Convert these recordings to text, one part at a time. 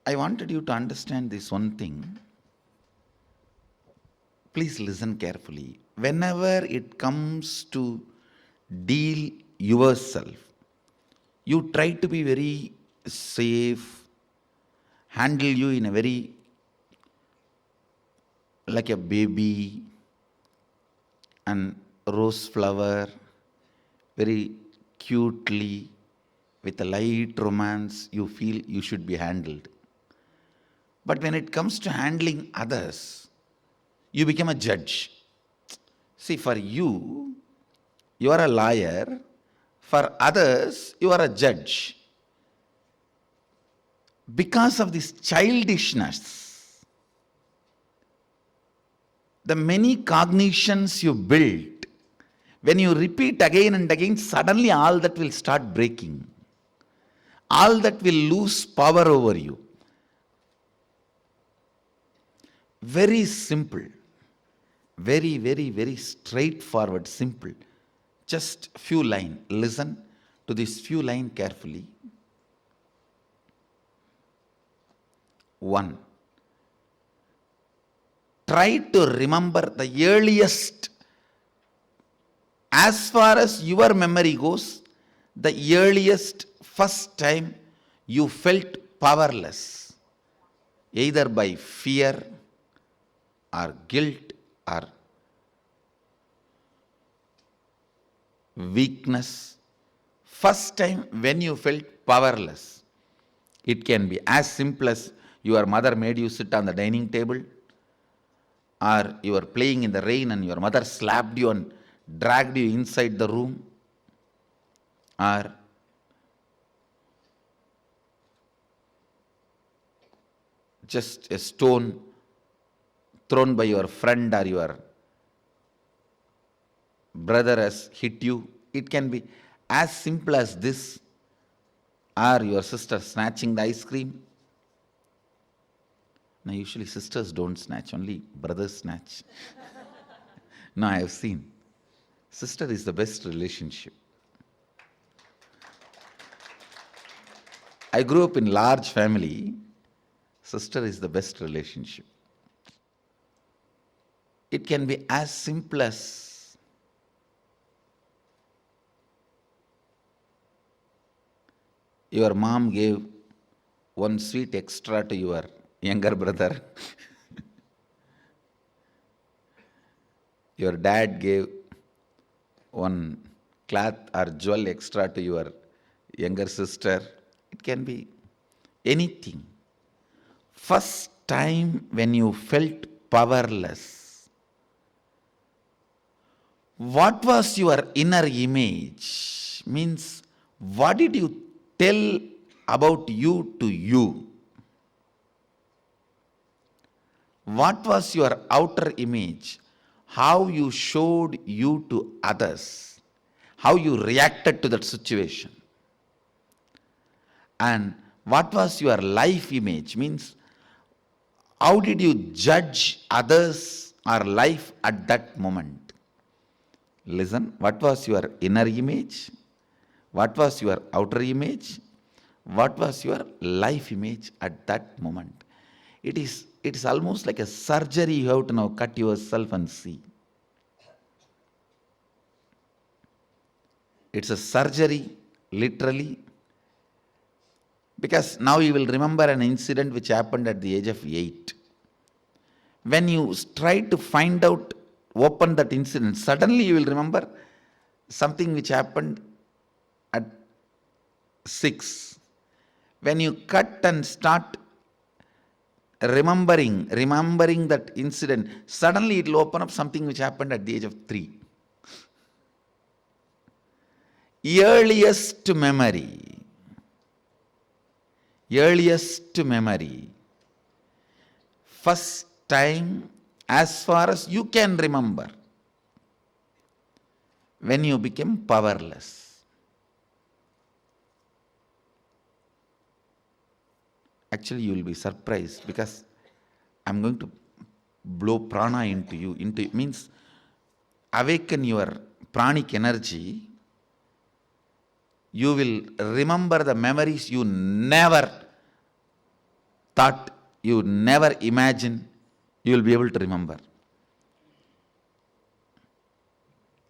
I wanted you to understand this one thing. Please listen carefully. Whenever it comes to deal yourself, you try to be very safe, handle you in a very like a baby and rose flower, very cutely, with a light romance, you feel you should be handled. But when it comes to handling others, you become a judge. See, for you are a liar. For others, you are a judge. Because of this childishness, the many cognitions you built, when you repeat again and again, suddenly all that will start breaking. All that will lose power over you. Very simple. Very, very, very straightforward, simple. Just few lines. Listen to this few lines carefully. 1. Try to remember the earliest, as far as your memory goes, the earliest first time you felt powerless, either by fear or guilt or weakness. First time when you felt powerless. It can be as simple as your mother made you sit on the dining table, or you were playing in the rain and your mother slapped you and dragged you inside the room, or just a stone thrown by your friend or your brother has hit you. It can be as simple as this, or your sister snatching the ice cream. Now, usually sisters don't snatch, only brothers snatch. No, I have seen. Sister is the best relationship. I grew up in large family. Sister is the best relationship. It can be as simple as your mom gave one sweet extra to your younger brother. Your dad gave one cloth or jewel extra to your younger sister. It can be anything. First time when you felt powerless, what was your inner image? Means, what did you tell about you to you? What was your outer image? How you showed you to others? How you reacted to that situation? And what was your life image? Means, how did you judge others or life at that moment? Listen, what was your inner image? What was your outer image? What was your life image at that moment? It is almost like a surgery. You have to now cut yourself and see. It's a surgery, literally, because now you will remember an incident which happened at the age of 8. When you try to find out, open that incident, suddenly you will remember something which happened at 6. When you cut and start remembering that incident, suddenly it will open up something which happened at the age of 3. Earliest memory. First time, as far as you can remember, when you became powerless. Actually, you will be surprised, because I'm going to blow prana into you. Means awaken your pranic energy. You will remember the memories you never thought you never imagine, you will be able to remember.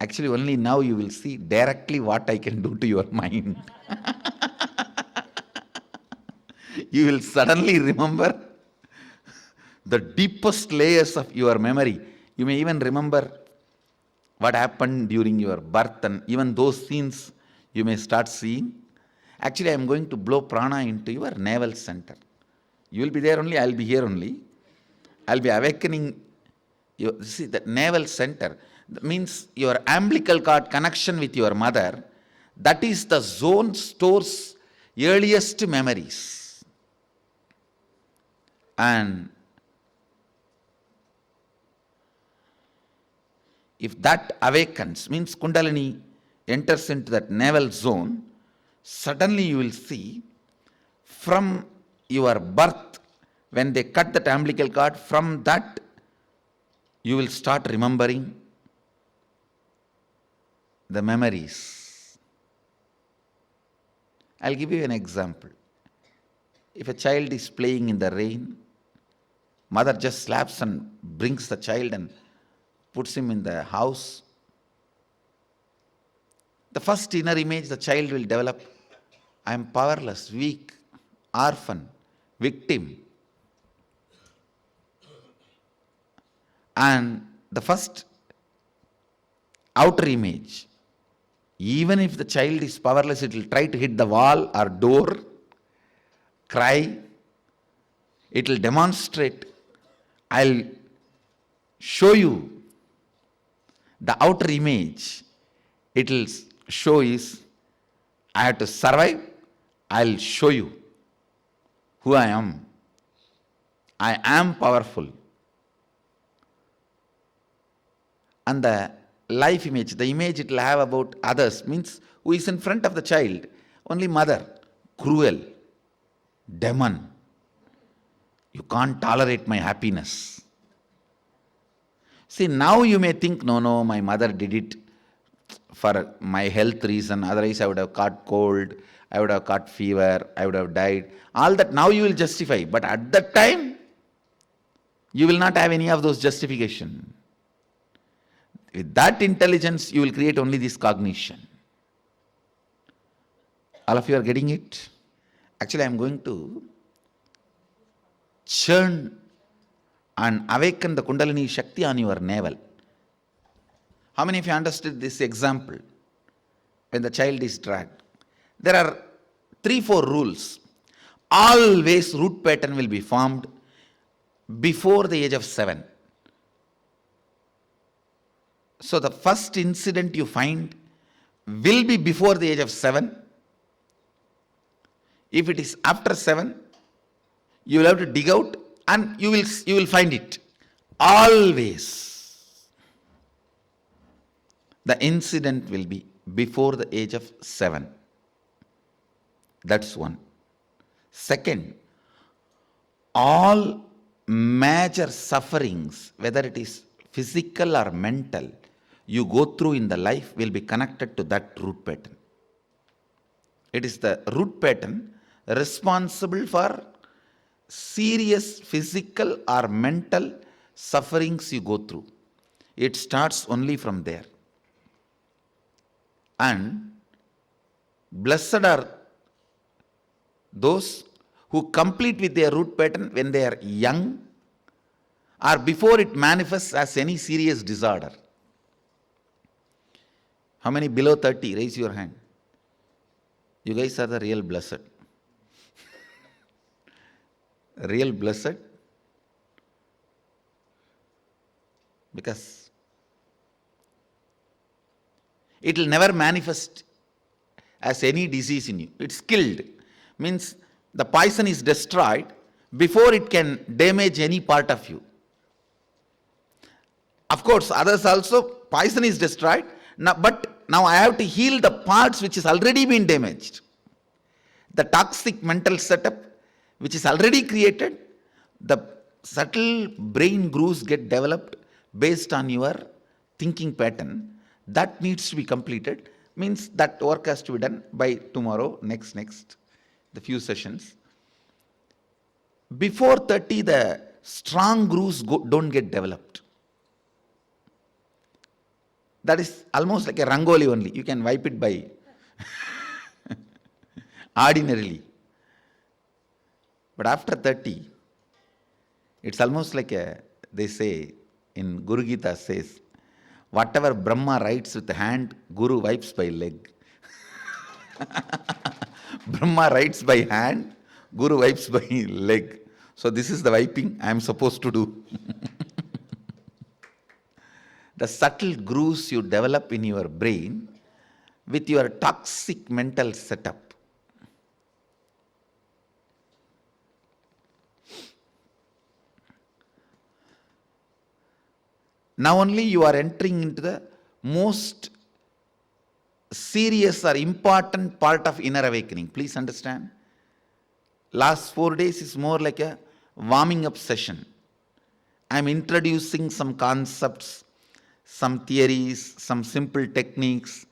Actually, only now you will see directly what I can do to your mind. You will suddenly remember the deepest layers of your memory. You may even remember what happened during your birth, and even those scenes you may start seeing. Actually, I am going to blow prana into your navel center. You will be there only, I will be here only. I will be awakening you. See, that navel center, that means your umbilical cord connection with your mother, that is the zone stores earliest memories. And if that awakens, means Kundalini enters into that navel zone, suddenly you will see from your birth, when they cut that umbilical cord, from that you will start remembering the memories. I'll give you an example. If a child is playing in the rain, mother just slaps and brings the child and puts him in the house. The first inner image the child will develop, I am powerless, weak, orphan, victim. And the first outer image, even if the child is powerless, it will try to hit the wall or door, cry, it will demonstrate, I'll show you. The outer image, it will show is, I have to survive, I'll show you who I am. I am powerful. And the life image, the image it will have about others, means who is in front of the child, only mother, cruel, demon. You can't tolerate my happiness. See, now you may think, no, my mother did it for my health reason, otherwise I would have caught cold, I would have caught fever, I would have died. All that now you will justify, but at that time, you will not have any of those justification. With that intelligence, you will create only this cognition. All of you are getting it? Actually, I am going to churn and awaken the Kundalini Shakti on your navel. How many of you understood this example? When the child is dragged, there are 3-4 rules. Always root pattern will be formed before the age of 7. So the first incident you find will be before the age of 7. If it is after 7, you will have to dig out and you will find it. Always the incident will be before the age of 7. That's one. Second, all major sufferings, whether it is physical or mental, you go through in the life will be connected to that root pattern. It is the root pattern responsible for serious physical or mental sufferings you go through. It starts only from there. And blessed are those who complete with their root pattern when they are young or before it manifests as any serious disorder. How many below 30? Raise your hand. You guys are the real blessed. Real blessed. Because it will never manifest as any disease in you. It's killed. Means the poison is destroyed before it can damage any part of you. Of course, others also, poison is destroyed. Now, but now I have to heal the parts which is already been damaged. The toxic mental setup which is already created, the subtle brain grooves get developed based on your thinking pattern. That needs to be completed. Means that work has to be done by tomorrow, next, the few sessions. before 30, the strong grooves don't get developed. That is almost like a rangoli only. You can wipe it by ordinarily. But after 30, it's almost like they say in Guru Gita says, whatever Brahma writes with the hand, Guru wipes by leg. Brahma writes by hand, Guru wipes by leg. So this is the wiping I am supposed to do. The subtle grooves you develop in your brain with your toxic mental setup. Now only you are entering into the most serious or important part of inner awakening. Please understand. Last 4 days is more like a warming up session. I am introducing some concepts, some theories, some simple techniques,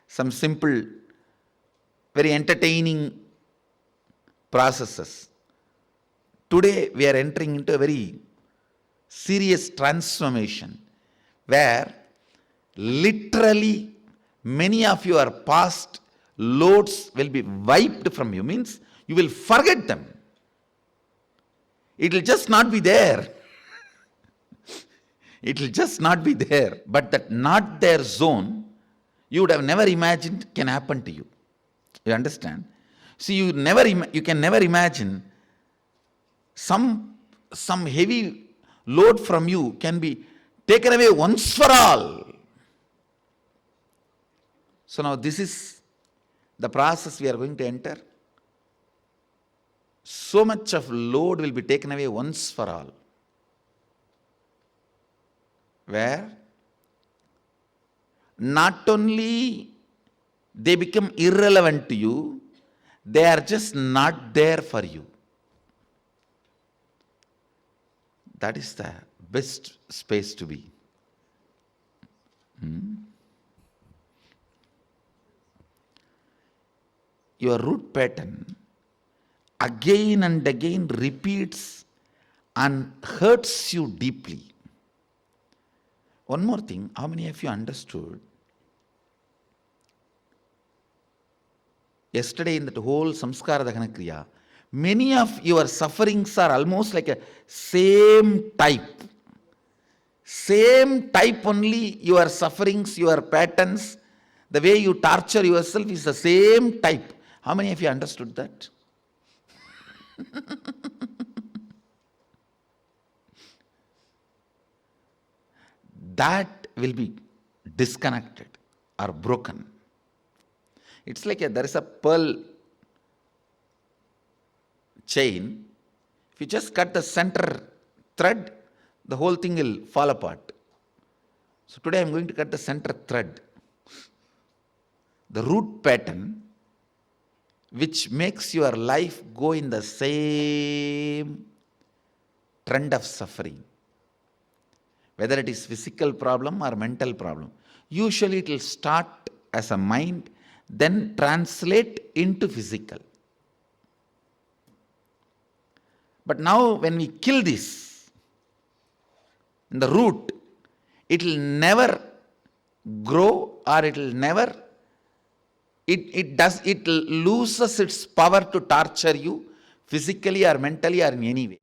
some simple, very entertaining processes. Today we are entering into a very serious transformation where literally many of your past loads will be wiped from you. Means you will forget them. It will just not be there. It will just not be there. But that not there zone, you would have never imagined can happen to you. You understand? See, you can never imagine some heavy load from you can be taken away once for all. So now this is the process we are going to enter. So much of load will be taken away once for all. Where not only they become irrelevant to you, they are just not there for you. That is the best space to be. Your root pattern again and again repeats and hurts you deeply. One more thing, how many of you understood? Yesterday in that whole Samskara Dahana Kriya, many of your sufferings are almost like a same type. Same type only, your sufferings, your patterns, the way you torture yourself is the same type. How many of you understood that? That will be disconnected or broken. It's like there is a pearl chain. If you just cut the center thread, the whole thing will fall apart. So today I am going to cut the center thread. The root pattern which makes your life go in the same trend of suffering. Whether it is physical problem or mental problem. Usually it will start as a mind, then translate into physical. But now when we kill this, in the root, it will never grow or it will never, it loses its power to torture you physically or mentally or in any way.